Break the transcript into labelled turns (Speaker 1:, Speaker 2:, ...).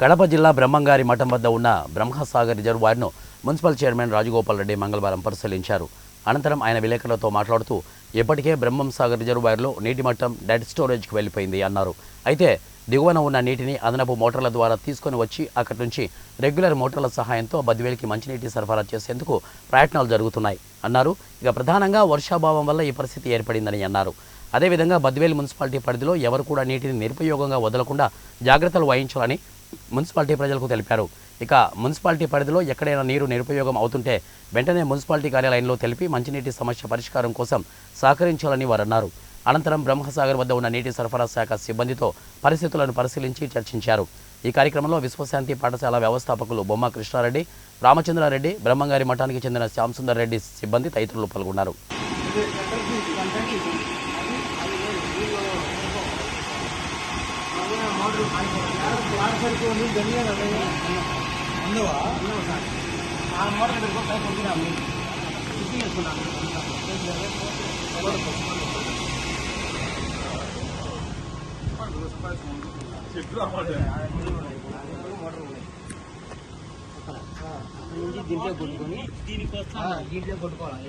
Speaker 1: కడప జిల్లా బ్రహ్మంగారి మఠం వద్ద ఉన్న బ్రహ్మసాగర్ రిజర్వాయర్ను మున్సిపల్ చైర్మన్ రాజగోపాల్ రెడ్డి మంగళవారం పరిశీలించారు. అనంతరం ఆయన విలేకరులతో మాట్లాడుతూ ఇప్పటికే బ్రహ్మంసాగర్ రిజర్వాయర్లో నీటి మట్టం డెడ్ స్టోరేజ్కి వెళ్లిపోయింది అన్నారు. అయితే దిగువన ఉన్న నీటిని అదనపు మోటార్ల ద్వారా తీసుకొని వచ్చి అక్కడి నుంచి రెగ్యులర్ మోటార్ల సహాయంతో బద్వేలుకి మంచినీటి సరఫరా చేసేందుకు ప్రయత్నాలు జరుగుతున్నాయి అన్నారు. ఇక ప్రధానంగా వర్షాభావం వల్ల ఈ పరిస్థితి ఏర్పడిందని అన్నారు. అదేవిధంగా బద్వేలు మున్సిపాలిటీ పరిధిలో ఎవరు కూడా నీటిని నిరుపయోగంగా వదలకుండా జాగ్రత్తలు వహించాలని మున్సిపాలిటీ ప్రజలకు తెలిపారు. ఇక మున్సిపాలిటీ పరిధిలో ఎక్కడైనా నీరు నిరుపయోగం అవుతుంటే వెంటనే మున్సిపాలిటీ కార్యాలయంలో తెలిపి మంచినీటి సమస్య పరిష్కారం కోసం సహకరించాలని వారు అన్నారు. అనంతరం బ్రహ్మసాగర్ వద్ద ఉన్న నీటి సరఫరా శాఖ సిబ్బందితో పరిస్థితులను పరిశీలించి చర్చించారు. ఈ కార్యక్రమంలో విశ్వశాంతి పాఠశాల వ్యవస్థాపకులు బొమ్మ కృష్ణారెడ్డి, రామచంద్రారెడ్డి, బ్రహ్మంగారి మఠానికి చెందిన శ్యాంసుందర్ రెడ్డి సిబ్బంది తదితరులు పాల్గొన్నారు.
Speaker 2: దీంట్లో కొట్టుకొని దీంట్లో కొట్టుకోవాలి.